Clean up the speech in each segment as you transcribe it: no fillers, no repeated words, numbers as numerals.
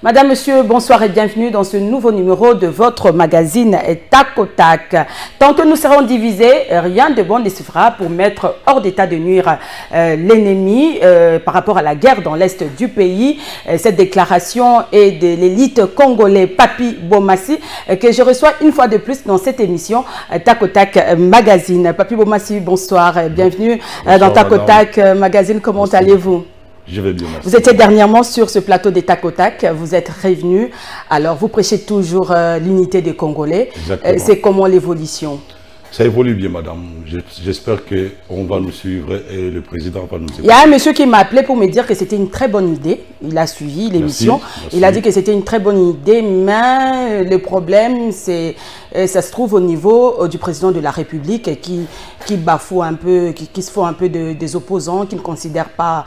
Madame, Monsieur, bonsoir et bienvenue dans ce nouveau numéro de votre magazine Tac au Tac. Tant que nous serons divisés, rien de bon ne se fera pour mettre hors d'état de nuire l'ennemi par rapport à la guerre dans l'est du pays. Cette déclaration est de l'élite congolais Papi Bomassi que je reçois une fois de plus dans cette émission Tac au Tac Magazine. Papi Bomassi, bonsoir et bienvenue dans Tac au Tac Magazine. Comment allez-vous? Je vais bien, merci. Vous étiez dernièrement sur ce plateau des Tac au Tac, vous êtes revenu. Alors, vous prêchez toujours l'unité des Congolais. C'est comment l'évolution? Ça évolue bien, madame. J'espère qu'on va nous suivre et le président va nous aider. Il y a un monsieur qui m'a appelé pour me dire que c'était une très bonne idée. Il a suivi l'émission. Il a dit que c'était une très bonne idée, mais le problème, c'est ça se trouve au niveau du président de la République qui bafoue un peu, qui se fout un peu des opposants, qui ne considère pas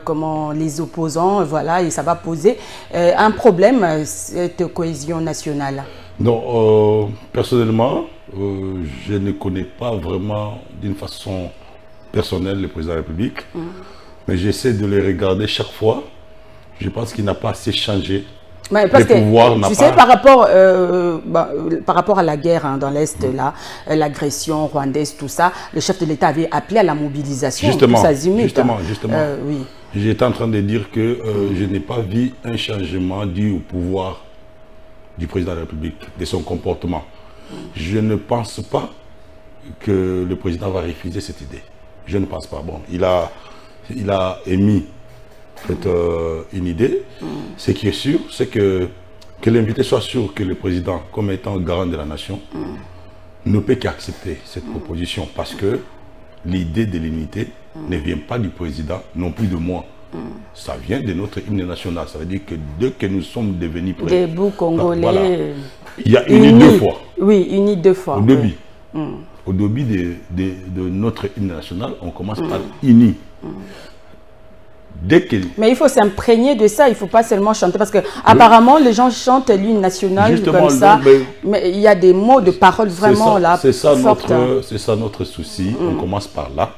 comment les opposants, voilà, et ça va poser un problème, cette cohésion nationale. Non, personnellement, je ne connais pas vraiment d'une façon personnelle le président de la République, mais j'essaie de le regarder chaque fois. Je pense qu'il n'a pas assez changé. Ouais, parce que, tu sais, par rapport à la guerre hein, dans l'Est, là, l'agression rwandaise, tout ça, le chef de l'État avait appelé à la mobilisation. Justement, justement. Oui. J'étais en train de dire que je n'ai pas vu un changement dû au pouvoir du président de la République, de son comportement. Je ne pense pas que le président va refuser cette idée. Je ne pense pas. Bon, il a émis une idée. Ce qui est sûr, c'est que l'invité soit sûr que le président, comme étant garant de la nation, ne peut qu'accepter cette proposition parce que l'idée de l'unité ne vient pas du président, non plus de moi. Ça vient de notre hymne national. Ça veut dire que dès que nous sommes devenus prêts, debout Congolais, voilà, il y a unis deux fois. Oui, unis deux fois. Au début. Au début de notre hymne national, on commence par unis. Dès que... Mais il faut s'imprégner de ça, il ne faut pas seulement chanter, parce que apparemment les gens chantent l'hymne national comme ça, mais il y a des mots de paroles vraiment là fortes. C'est ça notre souci, on commence par là.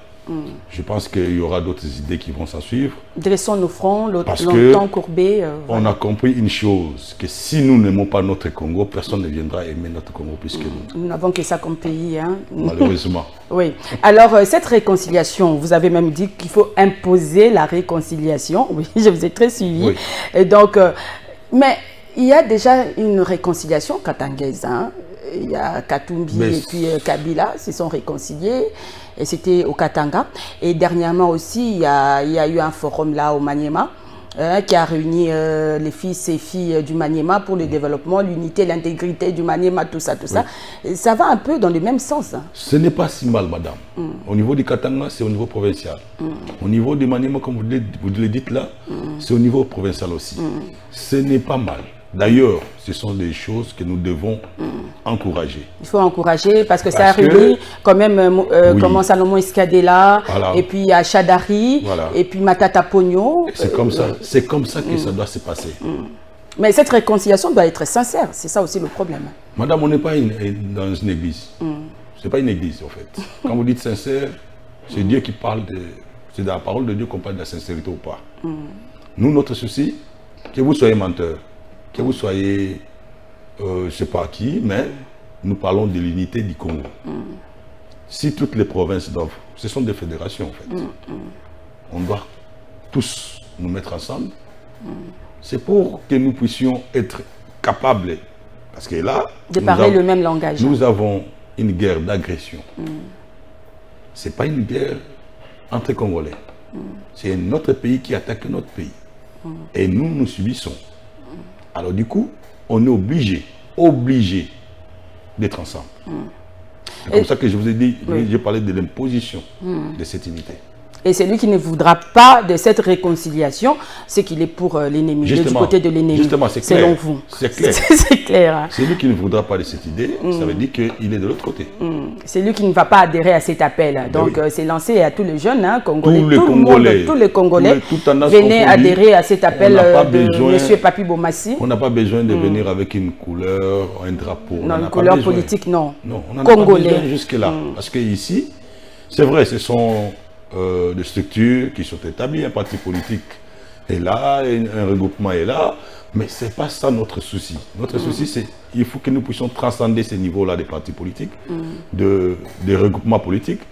Je pense qu'il y aura d'autres idées qui vont s'en suivre. Dressons nos fronts, longtemps courbés. On a compris une chose, que si nous n'aimons pas notre Congo, personne ne viendra aimer notre Congo plus que nous. Nous n'avons que ça comme pays. Hein. Malheureusement. Oui. Alors, cette réconciliation, vous avez même dit qu'il faut imposer la réconciliation. Oui, je vous ai très suivi. Oui. Et donc, mais il y a déjà une réconciliation katangaise. Hein. Il y a Katumbi et puis Kabila se sont réconciliés. Et c'était au Katanga. Et dernièrement aussi, il y a eu un forum là au Maniema qui a réuni les fils et filles du Maniema pour le développement, l'unité, l'intégrité du Maniema, tout ça, tout ça. Et ça va un peu dans le même sens. Hein. Ce n'est pas si mal, madame. Au niveau du Katanga, c'est au niveau provincial. Au niveau du Maniema, comme vous le dites là, c'est au niveau provincial aussi. Ce n'est pas mal. D'ailleurs, ce sont des choses que nous devons encourager. Il faut encourager parce que ça réunit quand même comment Salomon Iskadela, et puis à Chadari, et puis Matata Pogno. C'est comme ça que ça doit se passer. Mais cette réconciliation doit être sincère, c'est ça aussi le problème. Madame, on n'est pas dans une église. Ce n'est pas une église en fait. Quand vous dites sincère, c'est Dieu qui parle c'est dans la parole de Dieu qu'on parle de la sincérité ou pas. Nous, notre souci, que vous soyez menteur, que vous soyez, je ne sais pas qui, mais nous parlons de l'unité du Congo. Si toutes les provinces doivent, ce sont des fédérations en fait, on doit tous nous mettre ensemble. C'est pour que nous puissions être capables, parce que là, de parler le même langage. Nous avons une guerre d'agression. Ce n'est pas une guerre entre Congolais. C'est notre pays qui attaque notre pays. Et nous subissons. Alors du coup, on est obligé d'être ensemble. C'est comme ça que je vous ai dit, j'ai parlé de l'imposition de cette unité. Et celui qui ne voudra pas de cette réconciliation, c'est qu'il est pour l'ennemi, du côté de l'ennemi. Justement, c'est clair. Selon vous. C'est clair. C'est clair. Hein. Celui qui ne voudra pas de cette idée, ça veut dire qu'il est de l'autre côté. C'est lui qui ne va pas adhérer à cet appel. Donc, c'est lancé à tous les jeunes, hein, Congolais, tous les Congolais, venez adhérer à cet appel de M. Papi Bomassi. On n'a pas besoin de venir avec une couleur, un drapeau. Non, une couleur politique, non. Non, on n'en a pas besoin jusque-là. Parce qu'ici, c'est vrai, ce sont... de structures qui sont établies, un parti politique est là, un regroupement est là, Mais ce n'est pas ça notre souci. Notre souci, c'est qu'il faut que nous puissions transcender ces niveaux-là des partis politiques, des regroupements politiques,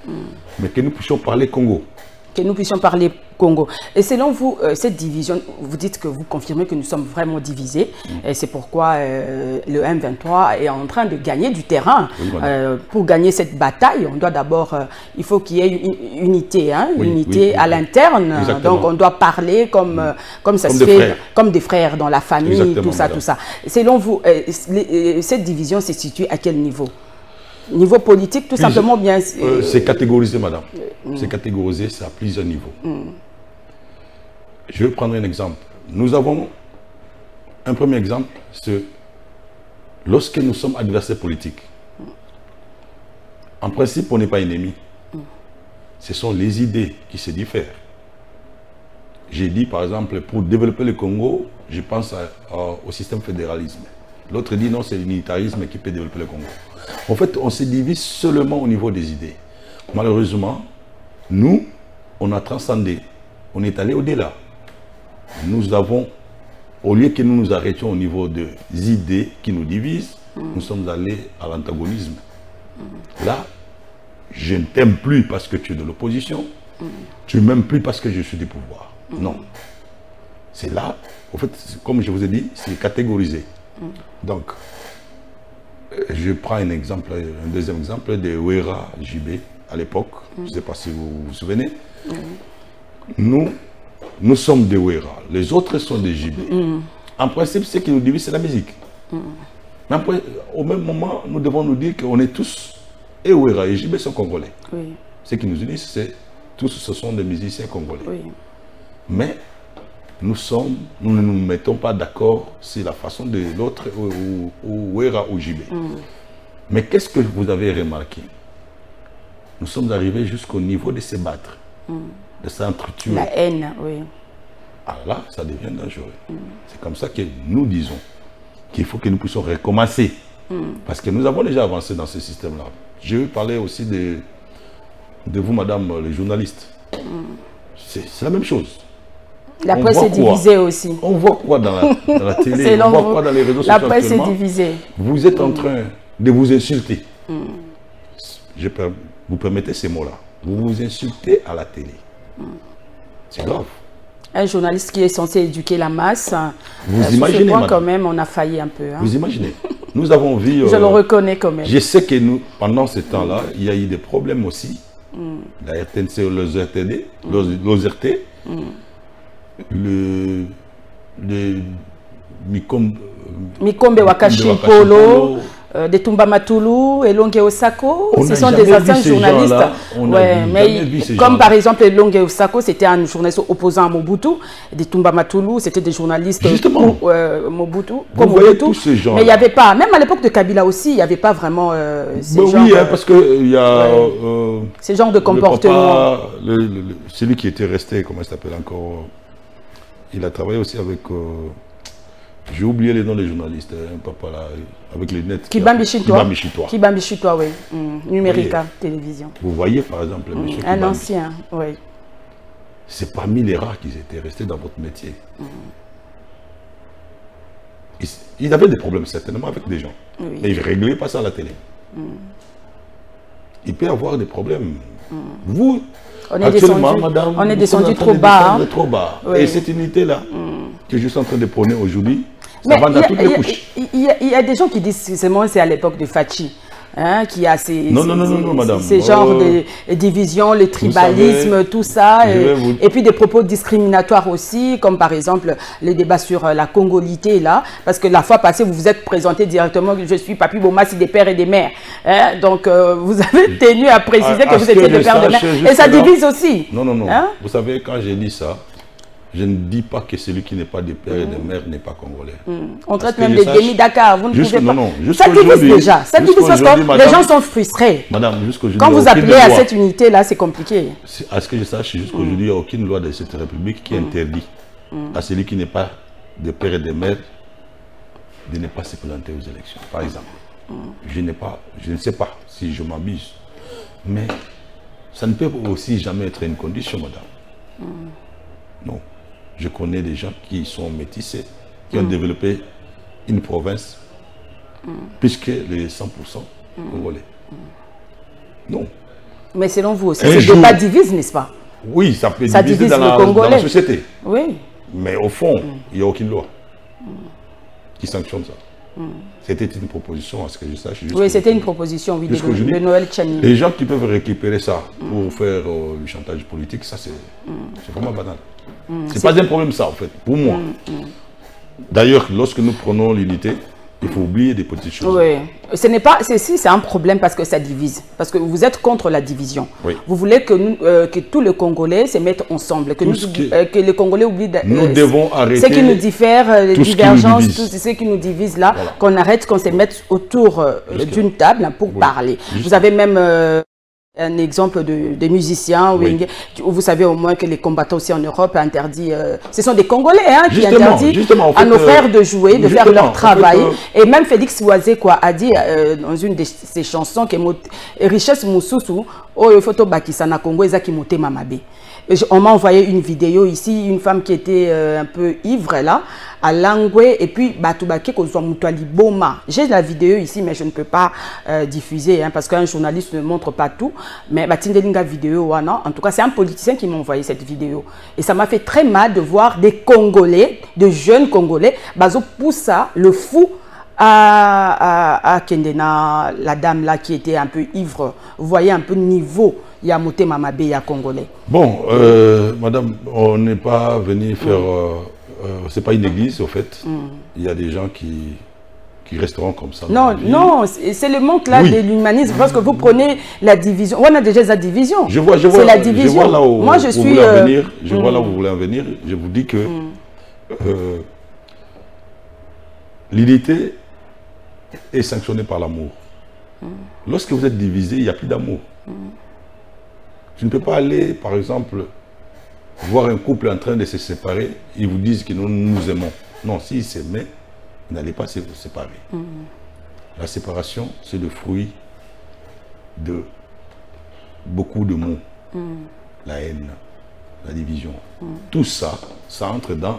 mais que nous puissions parler Congo. Que nous puissions parler Congo. Et selon vous, cette division, vous dites que vous confirmez que nous sommes vraiment divisés. Et c'est pourquoi le M23 est en train de gagner du terrain. Oui, pour gagner cette bataille, on doit d'abord, il faut qu'il y ait une unité, hein, oui, unité à l'interne. Donc on doit parler comme ça se fait, comme des frères dans la famille, tout ça, tout ça. Selon vous, cette division se situe à quel niveau? Niveau politique, tout simplement bien... c'est catégorisé, madame. C'est catégorisé, c'est à plusieurs niveaux. Je vais prendre un exemple. Nous avons un premier exemple, c'est lorsque nous sommes adversaires politiques. En principe, on n'est pas ennemis. Ce sont les idées qui se diffèrent. J'ai dit, par exemple, pour développer le Congo, je pense au système fédéralisme. L'autre dit non, c'est l'unitarisme qui peut développer le Congo. En fait, on se divise seulement au niveau des idées. Malheureusement, nous, on a transcendé. On est allé au-delà. Nous avons, au lieu que nous nous arrêtions au niveau des idées qui nous divisent, nous sommes allés à l'antagonisme. Là, je ne t'aime plus parce que tu es de l'opposition. Tu ne m'aimes plus parce que je suis du pouvoir. Non. C'est là, en fait, comme je vous ai dit, c'est catégorisé. Donc, je prends un exemple, un deuxième exemple de Ouéra JB à l'époque. Je ne sais pas si vous vous souvenez. Nous sommes des Ouéra, les autres sont des JB. En principe, ce qui nous divise, c'est la musique. Mais après, au même moment, nous devons nous dire qu'on est tous, et Ouéra et JB sont congolais. Oui. Ce qui nous unit, c'est tous ce sont des musiciens congolais. Oui. Mais nous ne nous mettons pas d'accord sur la façon de l'autre, ou Ouéra ou JB. Mais qu'est-ce que vous avez remarqué? Nous sommes arrivés jusqu'au niveau de se battre, de s'entretuer. La haine, oui. Alors là, ça devient dangereux. C'est comme ça que nous disons qu'il faut que nous puissions recommencer. Parce que nous avons déjà avancé dans ce système-là. Je vais parler aussi de vous, madame, les journalistes. C'est la même chose. La presse est divisée aussi. On voit quoi dans la télé, on voit quoi dans les réseaux sociaux? La presse est divisée. Vous êtes en train de vous insulter. Vous permettez ces mots-là. Vous vous insultez à la télé. C'est grave. Un journaliste qui est censé éduquer la masse, vous imaginez, ce point, quand même, on a failli un peu. Hein. Vous imaginez. Nous avons vu... Je le reconnais quand même. Je sais que nous, pendant ce temps-là, il y a eu des problèmes aussi. La RTNC, l'OZRT, le Mikombe Wakashi Polo, de Tumba Matulu, Elonge Osako, ce sont des anciens journalistes. Ouais, mais comme par exemple Elonge Osako, c'était un journaliste opposant à Mobutu, de Tumba Matulu, c'était des journalistes Mobutu, comme Mobutu. Mais il n'y avait pas, même à l'époque de Kabila aussi, il n'y avait pas vraiment ces genres. Oui, parce qu'il y a ces genres de comportements. Celui qui était resté, comment il s'appelle encore? Il a travaillé aussi avec... j'ai oublié les noms des journalistes, un papa là, avec les nets. Kibambi Chitois. Kibambi Chitois, oui. Numérica, télévision. Vous voyez par exemple M. Kibambi. Un ancien, oui. C'est parmi les rares qui étaient restés dans votre métier. Il avait des problèmes certainement avec des gens. Oui. Mais il ne réglait pas ça à la télé. Il peut avoir des problèmes. Vous, actuellement, madame, on est descendu trop bas. Hein. Trop bas. Oui. Et cette unité-là, que je suis en train de prôner aujourd'hui, ça va dans toutes les couches. Il y a des gens qui disent que c'est à l'époque de Fachi. Hein, qui a ces genres de divisions, le tribalisme, savez, tout ça, et puis des propos discriminatoires aussi, comme par exemple les débats sur la congolité, là, parce que la fois passée, vous vous êtes présenté directement que je suis Papi Bomassi des pères et des mères. Hein, donc, vous avez tenu à préciser que vous étiez des pères et des mères. Et ça divise aussi. Non, non, non. Hein? Vous savez, quand j'ai dit ça, je ne dis pas que celui qui n'est pas de père et de mère n'est pas congolais. On traite même des Demi-Dakar. Vous ne pouvez pas. Non, non, ça divise déjà. Ça divise parce que les gens sont frustrés. Madame, jusqu'aujourd'hui. Quand vous appelez à cette unité-là, c'est compliqué. À ce que je sache, jusqu'aujourd'hui, il n'y a aucune loi de cette République qui interdit à celui qui n'est pas de père et de mère de ne pas se présenter aux élections. Par exemple, je ne sais pas si je m'abuse, mais ça ne peut aussi jamais être une condition, madame. Non. Je connais des gens qui sont métissés qui ont développé une province, puisque les 100% congolais. Non. Mais selon vous aussi, ce débat divise, n'est-ce pas? Oui, ça peut diviser dans la société. Oui. Mais au fond, il n'y a aucune loi qui sanctionne ça. C'était une proposition, à ce que je sache. Oui, c'était une proposition, oui, de Noël Tchani. Les gens qui peuvent récupérer ça pour faire du chantage politique, ça c'est vraiment banal. C'est pas un problème ça, en fait, pour moi. D'ailleurs, lorsque nous prenons l'unité, il faut oublier des petites choses. Oui, c'est un problème parce que ça divise, parce que vous êtes contre la division. Oui. Vous voulez que tous les Congolais se mettent ensemble, que les Congolais oublient nous devons arrêter ce qui nous diffère, les divergences, tout ce qui nous divise là, voilà. Qu'on arrête, qu'on se mette autour d'une table pour parler. Vous avez même un exemple de musiciens, où vous savez au moins que les combattants aussi en Europe interdit, ce sont des Congolais qui interdisent à nos frères de jouer, de faire leur travail. Et même Félix Ouazé a dit dans une de ses chansons que richesse mususu, oh photo bakisana Congo ezaki motema mabe. On m'a envoyé une vidéo ici, une femme qui était un peu ivre là, à Langwe, et puis Batubake Kozwamutwali Boma. J'ai la vidéo ici, mais je ne peux pas diffuser, parce qu'un journaliste ne montre pas tout. Mais Batindelinga vidéo, en tout cas, c'est un politicien qui m'a envoyé cette vidéo. Et ça m'a fait très mal de voir des Congolais, de jeunes Congolais, Bazo Poussa, le fou, à Kendena, la dame là qui était un peu ivre. Vous voyez un peu le niveau. Il y a Moté Mamabe, il y a Congolais. Bon, madame, on n'est pas venu faire... c'est pas une église, au fait. Il y a des gens qui resteront comme ça. Non, non, c'est le manque là de l'humanisme. Parce que vous prenez la division. On a déjà la division. Je vois c'est la division. Je vois là où moi, je vous suis, voulez en venir. Je vois là où vous voulez en venir. Je vous dis que l'unité est sanctionnée par l'amour. Lorsque vous êtes divisé, il n'y a plus d'amour. Tu ne peux pas aller, par exemple, voir un couple en train de se séparer, ils vous disent que nous nous aimons. Non, s'ils s'aimaient, ils n'allaient pas se séparer. La séparation, c'est le fruit de beaucoup de mots. La haine, la division. Tout ça, ça entre dans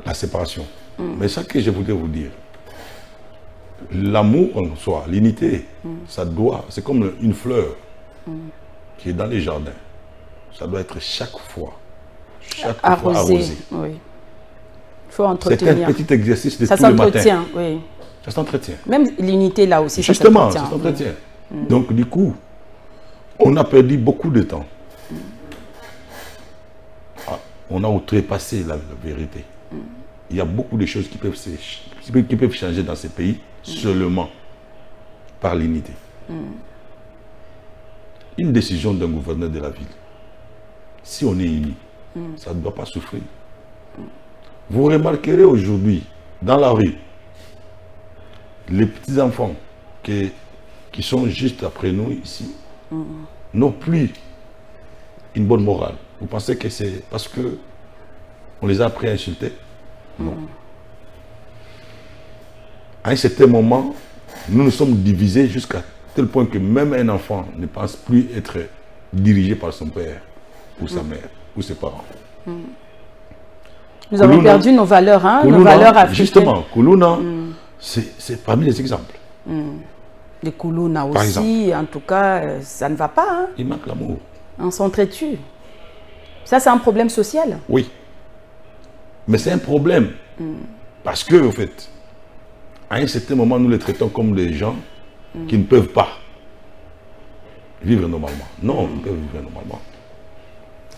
la séparation. Mais ça que je voudrais vous dire, l'amour en soi, l'unité, ça doit, c'est comme une fleur qui est dans les jardins. Ça doit être chaque fois arrosé. Oui. Il faut entretenir. C'est un petit exercice de ça tous les matins. Ça s'entretient, oui. Ça s'entretient. Même l'unité là aussi, justement, ça s'entretient. Donc du coup, on a perdu beaucoup de temps. On a outrepassé la vérité. Il y a beaucoup de choses qui peuvent changer dans ces pays seulement par l'unité. Une décision d'un gouverneur de la ville, si on est unis, ça ne doit pas souffrir. Vous remarquerez aujourd'hui, dans la rue, les petits-enfants qui sont juste après nous ici, n'ont plus une bonne morale. Vous pensez que c'est parce qu'on les a appris à insulter? Non. À un certain moment, nous nous sommes divisés jusqu'à tel point que même un enfant ne pense plus être dirigé par son père ou sa mère ou ses parents. Nous avons perdu nos valeurs, nos valeurs africaines. Justement, Koulouna, c'est parmi les exemples. Les Koulouna aussi, en tout cas, ça ne va pas. Il manque l'amour. On s'entretue. Ça, c'est un problème social. Oui. Mais c'est un problème. Parce que, en fait, à un certain moment, nous les traitons comme des gens qui ne peuvent pas vivre normalement. Non, ils peuvent vivre normalement.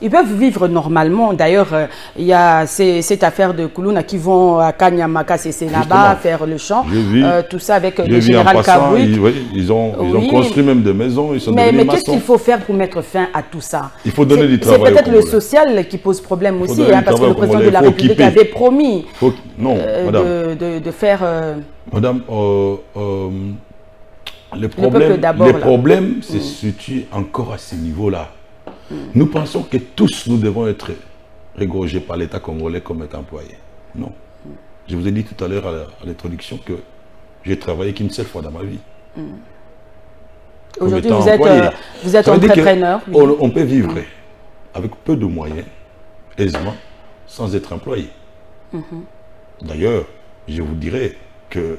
Ils peuvent vivre normalement. D'ailleurs, il y a cette affaire de Koulouna qui vont à Kanyamaka, c'est là-bas, faire le champ. Tout ça avec le général Kabouik. Ils ont construit même des maisons. Ils sont mais qu'est-ce qu'il faut faire pour mettre fin à tout ça? Il faut donner du travail. C'est peut-être le social qui pose problème aussi, parce que le président de la République avait promis de faire... Madame, le problème se situe encore à ce niveau-là. Nous pensons que tous nous devons être régorgés par l'État congolais comme étant employés. Non. Je vous ai dit tout à l'heure à l'introduction que j'ai travaillé qu'une seule fois dans ma vie. Aujourd'hui, vous êtes entrepreneur. On peut vivre avec peu de moyens, aisément, sans être employé. D'ailleurs, je vous dirais que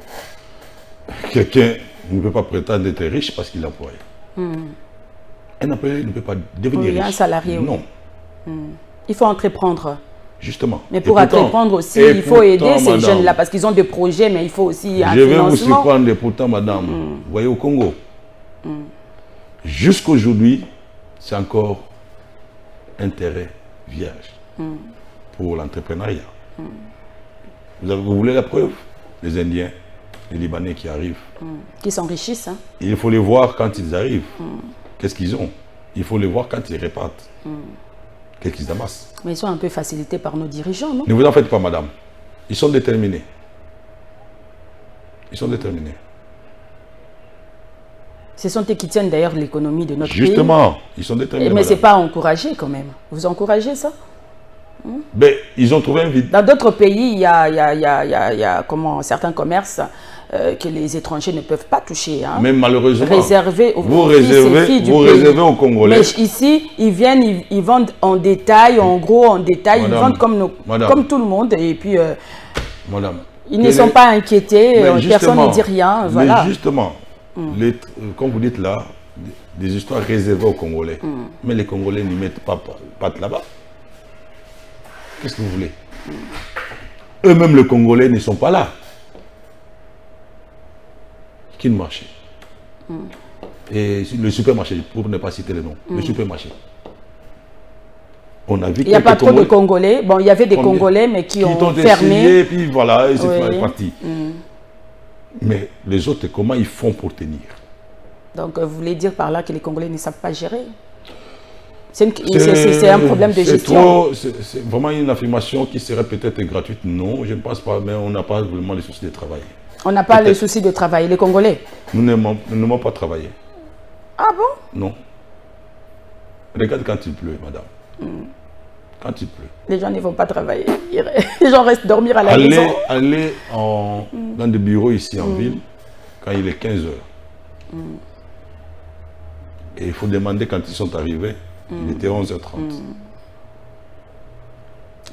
quelqu'un ne peut pas prétendre être riche parce qu'il est employé. Un employé ne peut pas devenir riche. Un salarié. Non. Il faut entreprendre. Justement. Mais pour entreprendre aussi, il faut aider ces jeunes-là parce qu'ils ont des projets, mais il faut aussi un financement. Je vais vous surprendre et pourtant, madame, vous voyez au Congo, jusqu'aujourd'hui, c'est encore intérêt vierge pour l'entrepreneuriat. Vous voulez la preuve? Les Indiens, les Libanais qui arrivent. Qui s'enrichissent. Hein? Il faut les voir quand ils arrivent. Qu'est-ce qu'ils ont? Il faut les voir quand ils repartent. Qu'est-ce qu'ils amassent? Mais ils sont un peu facilités par nos dirigeants, non? Ne vous en faites pas, madame. Ils sont déterminés. Ils sont déterminés. Ce sont eux qui tiennent d'ailleurs l'économie de notre pays. Justement, ils sont déterminés. Mais ce n'est pas encouragé quand même. Vous encouragez ça? Ben, ils ont trouvé un vide. Dans d'autres pays, il y a comment, certains commerces que les étrangers ne peuvent pas toucher. Hein, mais malheureusement, réservé aux réservez aux Congolais. Mais ici, ils viennent, ils vendent en détail, en gros, en détail. Madame, ils vendent comme tout le monde. Et puis, madame, ils ne sont pas inquiétés, personne ne dit rien. Voilà. Mais justement, comme vous dites là, des histoires réservées aux Congolais. Mais les Congolais n'y mettent pas patte là-bas. Qu'est-ce que vous voulez? Eux-mêmes, les Congolais, ne sont pas là. Qui le marché? Et le supermarché, pour ne pas citer le nom, le supermarché. On a vu il n'y a pas trop de Congolais. Bon, il y avait des Congolais, mais qui ont fermé. Essayé, et puis voilà, et c'est parti. Mais les autres, comment ils font pour tenir? Donc, vous voulez dire par là que les Congolais ne savent pas gérer? C'est un problème de gestion. C'est vraiment une affirmation qui serait peut-être gratuite. Non, je ne pense pas, mais on n'a pas vraiment le souci de travailler. On n'a pas le souci de travailler, les Congolais? Nous n'aimons pas travailler. Ah bon? Non. Regarde quand il pleut, madame. Quand il pleut. Les gens ne vont pas travailler. Les gens restent dormir à la maison. Allez dans des bureaux ici en ville quand il est 15 h. Et il faut demander quand ils sont arrivés. Il était 11h30.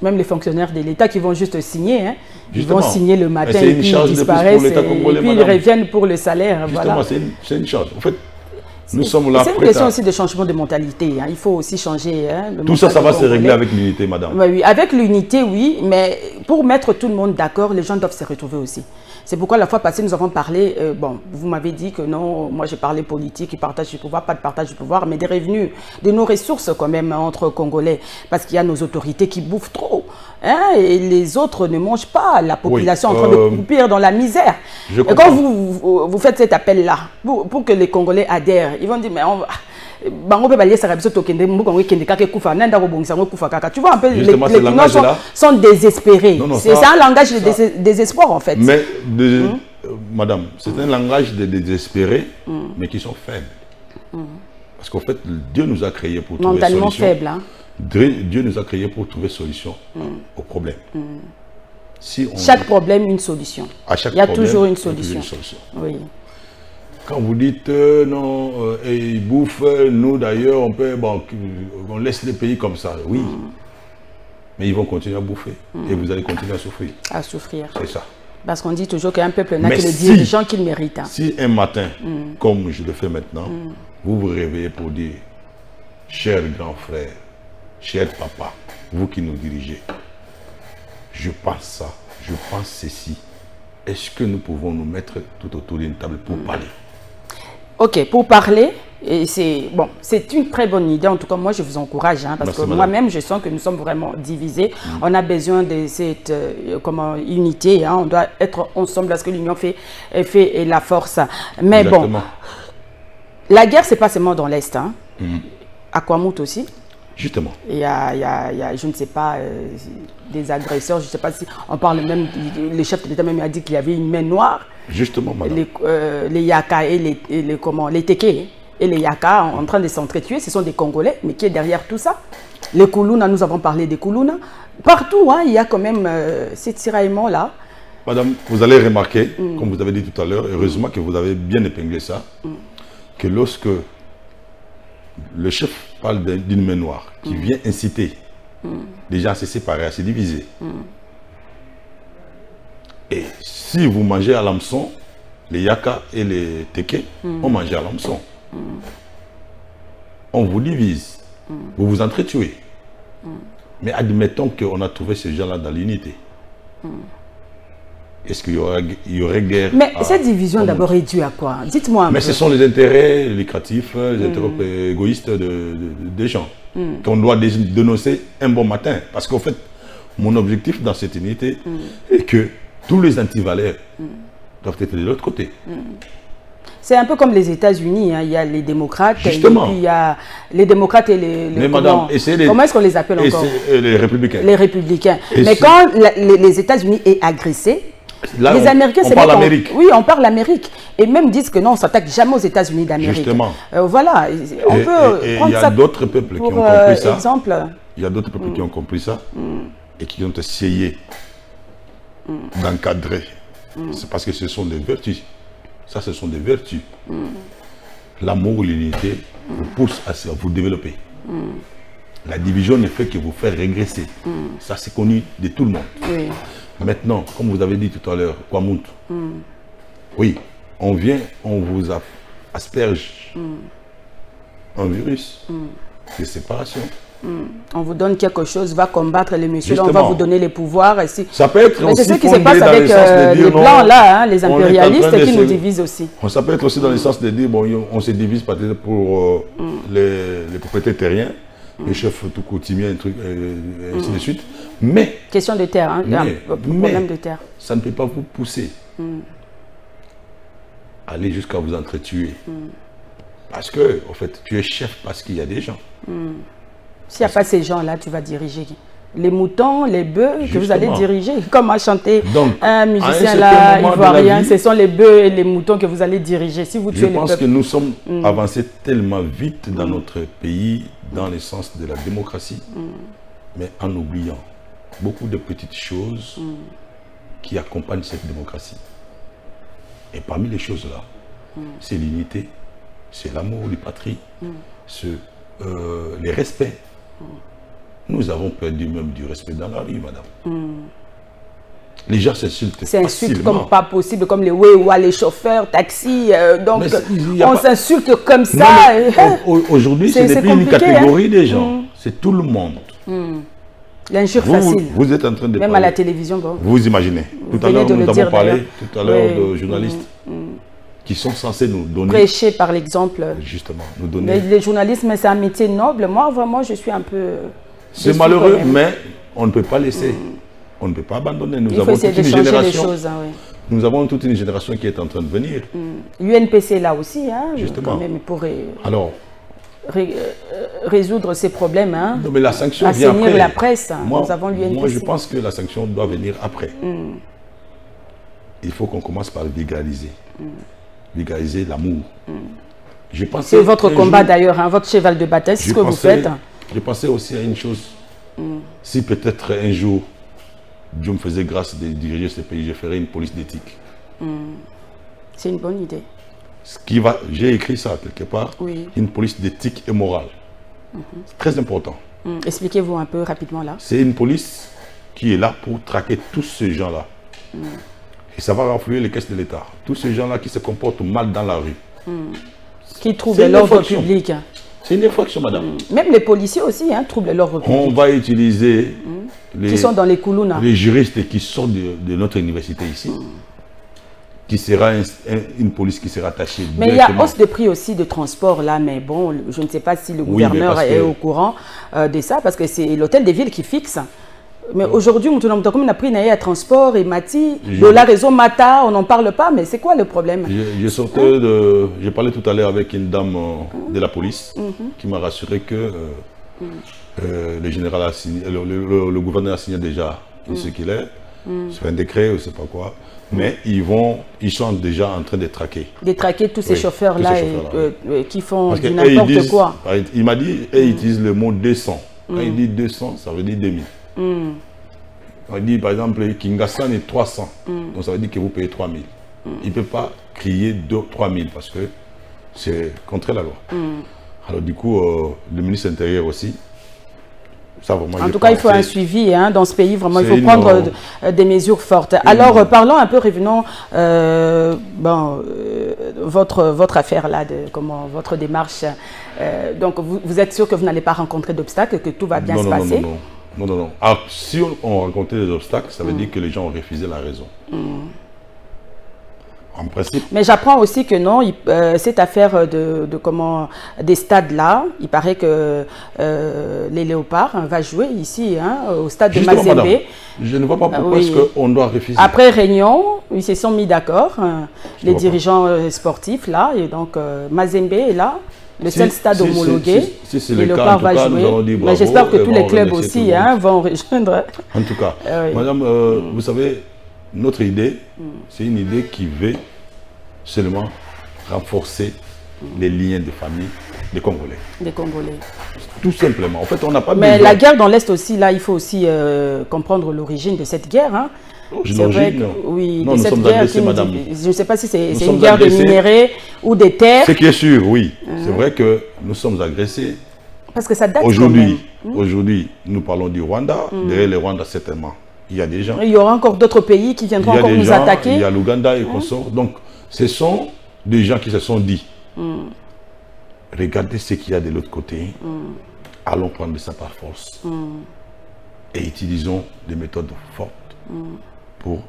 Même les fonctionnaires de l'État qui vont juste signer, hein. Ils vont signer le matin et puis ils disparaissent et puis ils reviennent pour le salaire. Justement, voilà. C'est une charge. En fait, nous sommes là. C'est une question aussi de changement de mentalité. Hein. Il faut aussi changer. Hein, tout ça, ça va se régler avec l'unité, madame. Oui, avec l'unité, oui, mais pour mettre tout le monde d'accord, les gens doivent se retrouver aussi. C'est pourquoi la fois passée, nous avons parlé, bon, vous m'avez dit que non, moi j'ai parlé politique, partage du pouvoir, pas de partage du pouvoir, mais des revenus, de nos ressources quand même entre Congolais, parce qu'il y a nos autorités qui bouffent trop, hein, et les autres ne mangent pas, la population en train de croupir dans la misère. Et quand vous faites cet appel-là, pour que les Congolais adhèrent, ils vont dire, mais on va... Tu vois un peu, les clients sont désespérés. C'est un langage de désespoir en fait. Mais, madame, c'est un langage de désespérés, mais qui sont faibles. Parce qu'en fait, Dieu nous a créés pour trouver solution. Mentalement faible. Hein? Dieu nous a créés pour trouver solution au problème. Chaque problème, une solution. Il y a toujours une solution. Oui. Quand vous dites non, ils bouffent, nous d'ailleurs, on laisse les pays comme ça. Oui, mais ils vont continuer à bouffer et vous allez continuer à souffrir. À souffrir. C'est ça. Parce qu'on dit toujours qu'un peuple n'a que les dirigeants qu'il mérite. Hein. Si un matin, comme je le fais maintenant, vous vous réveillez pour dire, cher grand frère, cher papa, vous qui nous dirigez, je pense ça, je pense ceci. Est-ce que nous pouvons nous mettre tout autour d'une table pour parler? Ok, pour parler, c'est bon, c'est une très bonne idée. En tout cas, moi, je vous encourage, hein, parce que moi-même, je sens que nous sommes vraiment divisés. On a besoin de cette unité. Hein, on doit être ensemble parce que l'union fait la force. Mais exactement. Bon, la guerre, c'est pas seulement dans l'Est. Hein. À Kwamouth aussi. Justement. Il y a, je ne sais pas, des agresseurs, je ne sais pas si on parle même, le chef de l'État même a dit qu'il y avait une main noire. Justement, madame. Les Yaka et les Teke et les Yaka en train de s'entretuer, ce sont des Congolais, mais qui est derrière tout ça? Les Koulouna, nous avons parlé des Koulouna. Partout, hein, il y a quand même ces tiraillements-là. Madame, vous allez remarquer, comme vous avez dit tout à l'heure, heureusement que vous avez bien épinglé ça, que lorsque le chef parle d'une main noire qui vient inciter les gens à se séparer, à se diviser. Et si vous mangez à l'hameçon, les Yaka et les Teke ont mangé à l'hameçon. On vous divise, vous vous entretuez. Mais admettons qu'on a trouvé ces gens-là dans l'unité. Est-ce qu'il y aurait guerre? Mais cette division d'abord est due à quoi? Dites-moi un peu. Mais ce sont les intérêts lucratifs, les intérêts égoïstes des gens qu'on doit dénoncer un bon matin. Parce qu'en fait, mon objectif dans cette unité est que tous les antivaleurs doivent être de l'autre côté. C'est un peu comme les États-Unis, hein. Il y a les démocrates, justement. Et puis il y a les démocrates et les mais madame, comment est-ce qu'on les appelle encore? Les républicains. Les républicains. Mais quand les États-Unis est agressé, là, les Américains, on parle l'Amérique. Oui, on parle l'Amérique. Et même disent que non, on ne s'attaque jamais aux États-Unis d'Amérique. Justement. Voilà, on peut prendre ça. Il y a d'autres peuples qui ont compris ça. Il y a d'autres peuples qui ont compris ça et qui ont essayé d'encadrer. C'est parce que ce sont des vertus. Ça, ce sont des vertus. L'amour, l'unité vous pousse à vous développer. La division ne fait que vous faire régresser. Ça, c'est connu de tout le monde. Oui. Maintenant, comme vous avez dit tout à l'heure, Kwamout, oui, on vient, on vous asperge un virus de séparation. On vous donne quelque chose, va combattre les messieurs, là, on va vous donner les pouvoirs. Ça peut être aussi c'est ce qui se passe avec les blancs là, hein, les impérialistes qui nous divisent aussi. Ça peut être aussi dans le sens de dire, bon, on se divise peut-être pour les propriétaires terriens, les chefs tout coutumiers, et ainsi de suite. Mais... Question de terre, hein, problème de terre. Ça ne peut pas vous pousser à aller jusqu'à vous entretuer. Parce que, en fait, tu es chef parce qu'il y a des gens. S'il n'y a pas ces gens-là, tu vas diriger les moutons, les bœufs que vous allez diriger. Comme a chanté un musicien là, ivoirien, ce sont les bœufs et les moutons que vous allez diriger. Si vous tuez je pense que nous sommes avancés tellement vite dans notre pays, dans le sens de la démocratie, mais en oubliant beaucoup de petites choses qui accompagnent cette démocratie. Et parmi les choses-là, c'est l'unité, c'est l'amour du patrie, c'est les respects. Nous avons perdu même du respect dans la rue, madame. Les gens s'insultent facilement. C'est insulte comme pas possible, comme les wewa, les chauffeurs, taxis. Donc, on s'insulte comme ça. Aujourd'hui, ce n'est plus une catégorie des gens. C'est tout le monde. L'injure facile. Vous êtes en train de même parler. À la télévision. Bon. Vous imaginez. Tout à l'heure, nous avons parlé de journalistes qui sont censés nous donner... Prêcher par l'exemple. Justement, nous donner... Mais le journalisme, c'est un métier noble. Moi, vraiment, je suis un peu... C'est malheureux, mais on ne peut pas laisser. On ne peut pas abandonner. Nous avons toute une génération. Choses, hein, oui. Nous avons toute une génération qui est en train de venir. L'UNPC là aussi, hein, justement. Quand même, pour résoudre ces problèmes. Hein, non, mais la sanction vient après. La presse. Moi, nous avons l'UNPC. Moi, je pense que la sanction doit venir après. Il faut qu'on commence par vulgariser. Vulgariser l'amour. C'est votre combat d'ailleurs, hein, votre cheval de bataille, c'est ce que vous faites. Je pensais aussi à une chose. Si peut-être un jour, Dieu me faisait grâce de diriger ce pays, je ferais une police d'éthique. C'est une bonne idée. J'ai écrit ça quelque part, une police d'éthique et morale. C'est très important. Expliquez-vous un peu rapidement là. C'est une police qui est là pour traquer tous ces gens-là. Et ça va renflouer les caisses de l'État. Tous ces gens-là qui se comportent mal dans la rue. Qui troublent l'ordre public. C'est une infraction, madame. Même les policiers aussi troublent l'ordre public. On va utiliser qui sont dans les Koulouna. Les juristes qui sont de notre université ici. Qui sera une police qui sera attachée mais il y a hausse de prix aussi de transport là, mais bon, je ne sais pas si le gouverneur est au courant de ça, parce que c'est l'hôtel des villes qui fixe. Mais aujourd'hui, on a pris un transport et Mati, de la réseau Mata, on n'en parle pas, mais c'est quoi le problème? J'ai parlé tout à l'heure avec une dame de la police qui m'a rassuré que le général a signé, le gouverneur a signé déjà ce qu'il est, sur un décret ou je ne sais pas quoi. Mais ils sont déjà en train de traquer. De traquer tous ces chauffeurs-là qui font du n'importe quoi. Il m'a dit, ils utilisent le mot 200. Quand il dit 200, ça veut dire 2000. Quand il dit par exemple, Kingassan est 300. Donc ça veut dire que vous payez 3000. Il ne peut pas crier 3000 parce que c'est contre la loi. Alors du coup, le ministre intérieur aussi, Ça, vraiment, en tout cas, il faut un suivi hein, dans ce pays. Vraiment, il faut prendre des mesures fortes. Alors, parlons un peu, revenons votre affaire là, votre démarche. Donc, vous êtes sûr que vous n'allez pas rencontrer d'obstacles, que tout va bien se passer? Non. Alors, si on rencontrait des obstacles, ça veut dire que les gens ont refusé la raison. En principe. Mais j'apprends aussi que non, cette affaire des stades là, il paraît que les Léopards va jouer ici hein, au stade de Mazembe. Je ne vois pas pourquoi est-ce qu'on doit refuser. Après réunion, ils se sont mis d'accord, les dirigeants sportifs là, et donc Mazembe est là. Le seul stade homologué, si les Léopards va jouer. Mais j'espère que tous les clubs aussi hein, vont rejoindre. En tout cas, madame, vous savez, notre idée, c'est une idée qui veut seulement renforcer les liens de famille des Congolais. Des Congolais. Tout simplement. En fait, on n'a pas Mais la guerre dans l'Est aussi, là, il faut aussi comprendre l'origine de cette guerre. Hein. C'est vrai que, oui, non, nous sommes agressés, madame. Je ne sais pas si c'est une guerre de minerais ou des terres. Ce qui est sûr, oui. C'est vrai que nous sommes agressés. Parce que ça date Aujourd'hui, nous parlons du Rwanda. Derrière le Rwanda, certainement, il y a des gens. Il y aura encore d'autres pays qui viendront encore nous attaquer. Il y a l'Ouganda et consorts. Donc, ce sont des gens qui se sont dit, regardez ce qu'il y a de l'autre côté, allons prendre ça par force. Et utilisons des méthodes fortes pour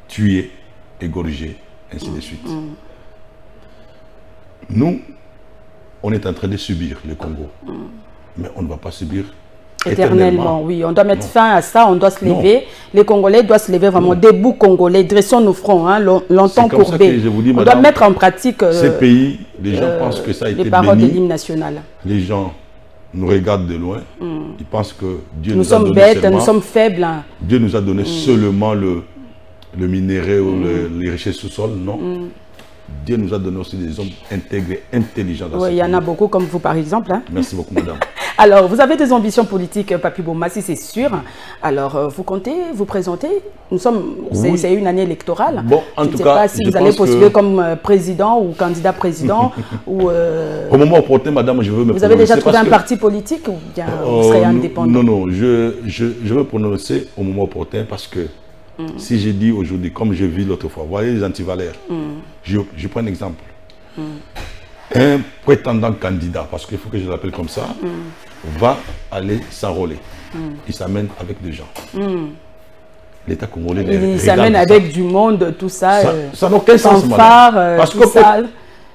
tuer, égorger, ainsi de suite. Nous, on est en train de subir le Congo, mais on ne va pas subir éternellement. Oui, on doit mettre fin à ça, on doit se lever. Les Congolais doivent se lever vraiment debout Congolais, dressons nos fronts, hein, longtemps courbés. On doit mettre en pratique ces pays, les gens pensent que ça a été les paroles de l'hymne national. Les gens nous regardent de loin, ils pensent que Dieu nous sommes bêtes, nous sommes faibles. Hein. Dieu nous a donné seulement le minerai ou les richesses sous-sol, non. Dieu nous a donné aussi des hommes intègres, intelligents. Oui, il y en a beaucoup comme vous par exemple. Hein. Merci beaucoup, madame. Alors, vous avez des ambitions politiques, Papi Bomassi, c'est sûr. Alors, vous comptez vous présenter? C'est une année électorale. Bon, en tout cas, je ne sais pas si vous allez postuler comme président ou candidat président. Ou, au moment opportun, madame, je veux me prononcer. Vous avez déjà trouvé un parti politique ou bien vous serez indépendant? Non, je veux prononcer au moment opportun parce que si j'ai dit aujourd'hui, comme je vis l'autre fois, vous voyez les antivalaires, je prends un exemple. Un prétendant candidat, parce qu'il faut que je l'appelle comme ça, va aller s'enrôler. Il s'amène avec des gens. L'État congolais... Il s'amène avec du monde, tout ça. Ça n'a aucun sens, madame. Parce que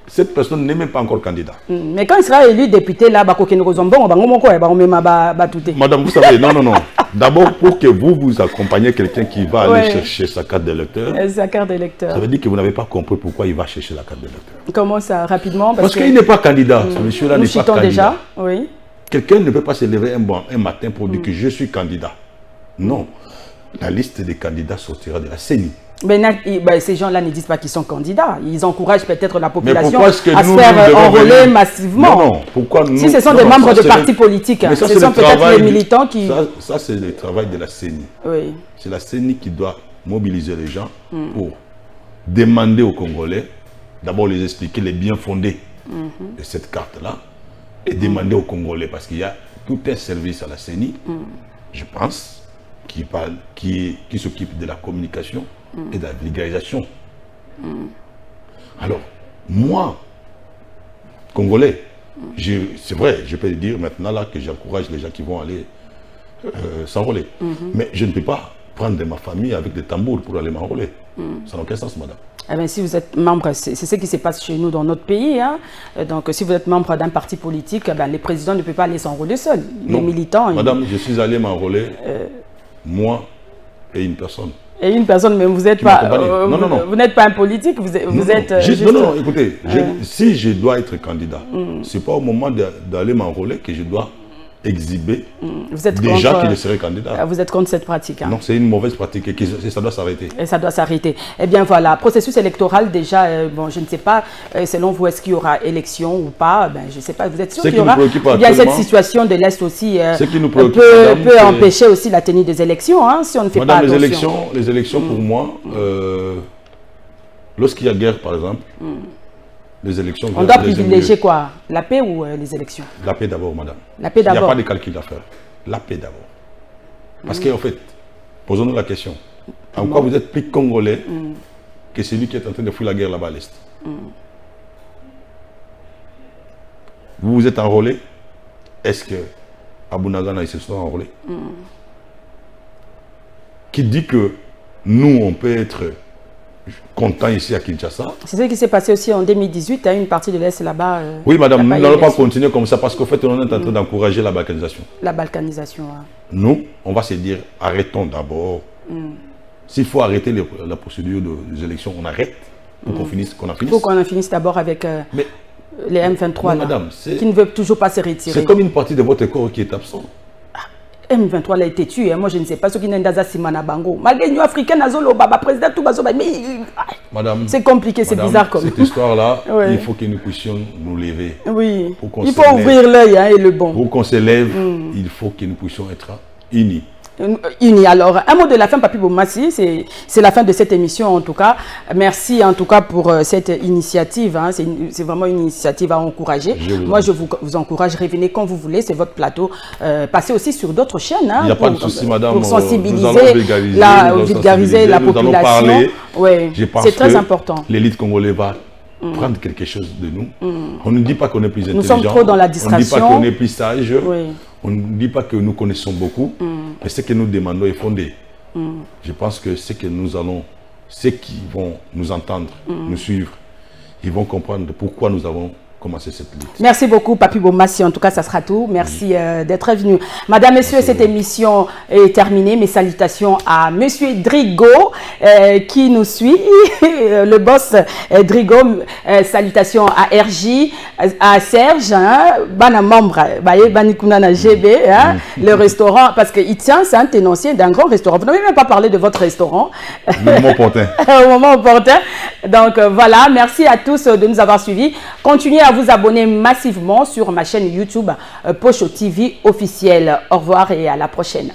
cette personne n'est même pas encore candidat. Mais quand il sera élu député, là, madame, vous savez, non. D'abord, pour que vous accompagniez quelqu'un qui va aller chercher sa carte d'électeur. Sa carte d'électeur. Ça veut dire que vous n'avez pas compris pourquoi il va chercher la carte d'électeur. Comment ça, rapidement? Parce qu'il n'est pas candidat. Ce monsieur-là n'est pas candidat. Déjà, oui. Quelqu'un ne peut pas se lever un matin pour dire que je suis candidat. Non. La liste des candidats sortira de la CENI. Mais ces gens-là ne disent pas qu'ils sont candidats. Ils encouragent peut-être la population à se faire enrôler massivement. Non, pourquoi nous... Si ce sont des membres de partis politiques, ce sont peut-être les militants qui... Ça, c'est le travail de la CENI. Oui. C'est la CENI qui doit mobiliser les gens pour demander aux Congolais, d'abord les expliquer les biens fondés de cette carte-là, et demander aux Congolais, parce qu'il y a tout un service à la CENI, je pense, qui s'occupe de la communication et de la vulgarisation. Alors, moi, Congolais, c'est vrai, je peux le dire maintenant là que j'encourage les gens qui vont aller s'enrôler. Mais je ne peux pas prendre ma famille avec des tambours pour aller m'enrôler. Ça n'a aucun sens, madame. Eh bien, si vous êtes membre, c'est ce qui se passe chez nous dans notre pays. Hein. Donc, si vous êtes membre d'un parti politique, les présidents ne peuvent pas aller s'enrôler seuls. Les militants... Madame, je suis allé m'enrôler, moi et une personne. Et une personne, mais vous n'êtes pas... vous n'êtes pas un politique, vous êtes... Non, écoutez, si je dois être candidat, ce n'est pas au moment d'aller m'enrôler que je dois exhiber des gens qui ne seraient candidats. Vous êtes contre cette pratique. Hein. Non, c'est une mauvaise pratique et ça doit s'arrêter. Et ça doit s'arrêter. Eh bien voilà, processus électoral déjà, bon, je ne sais pas, selon vous, est-ce qu'il y aura élection ou pas? Je ne sais pas, vous êtes sûr qu'il y aura? Il y a cette situation de l'Est aussi, peut empêcher aussi la tenue des élections, hein, si on ne fait pas attention. Les élections pour moi, lorsqu'il y a guerre par exemple, les élections... On doit privilégier quoi? La paix ou les élections? La paix d'abord, madame. La paix d'abord. Il n'y a pas de calcul à faire. la paix d'abord. Parce qu'en fait, posons-nous la question. En quoi vous êtes plus congolais que celui qui est en train de fuir la guerre là-bas à l'Est? Vous vous êtes enrôlé? Est-ce que à Bunagana, ils se sont enrôlés? Qui dit que nous, on peut être content ici à Kinshasa? C'est ce qui s'est passé aussi en 2018, hein, une partie de l'Est là-bas. Oui, madame, nous n'allons pas continuer comme ça parce qu'en fait, on est en train d'encourager la balkanisation. La balkanisation. Hein. Nous, on va se dire, arrêtons d'abord. S'il faut arrêter la procédure des élections, on arrête pour qu'on finisse. Il faut qu'on en finisse d'abord avec les M23 là, madame, qui ne veulent toujours pas se retirer. C'est comme une partie de votre corps qui est absent. M23 a été tué, moi je ne sais pas ce qui n'est dans Simana Bango. Malgré l'Union africaine, président tout madame, c'est compliqué, c'est bizarre comme cette histoire-là, il faut que nous puissions nous lever. Oui, il faut ouvrir l'œil et le bon. Pour qu'on se lève, il faut que nous puissions être unis. Unis. Alors, un mot de la fin, Papi Bomassi, c'est la fin de cette émission en tout cas. Merci en tout cas pour cette initiative. Hein. C'est vraiment une initiative à encourager. Moi, je vous encourage, revenez quand vous voulez, c'est votre plateau. Passez aussi sur d'autres chaînes hein, il n'y a pas de souci, madame, pour sensibiliser, vulgariser la population. Ouais, c'est très important. L'élite congolaise va prendre quelque chose de nous. On ne dit pas qu'on est plus intelligent. Nous sommes trop dans la distraction. On ne dit pas qu'on est plus sage. On ne dit pas que nous connaissons beaucoup. Mais ce que nous demandons est fondé. Je pense que ce que nous allons, ceux qui vont nous entendre, nous suivre, ils vont comprendre pourquoi nous avons commencé cette lutte. Merci beaucoup, Papi Bomassi. En tout cas, ça sera tout. Merci d'être venu. Madame, Messieurs, cette émission est terminée. Mes salutations à Monsieur Drigo qui nous suit. Le boss Drigo. Salutations à RJ, à Serge, hein, Bana membre, Banikunana GB, hein, le restaurant, parce qu'il tient, c'est un ténoncier d'un grand restaurant. Vous n'avez même pas parlé de votre restaurant. Au moment opportun. Au moment opportun. Donc voilà, merci à tous de nous avoir suivis. Continuez à vous abonner massivement sur ma chaîne YouTube Pocho TV officielle. Au revoir et à la prochaine.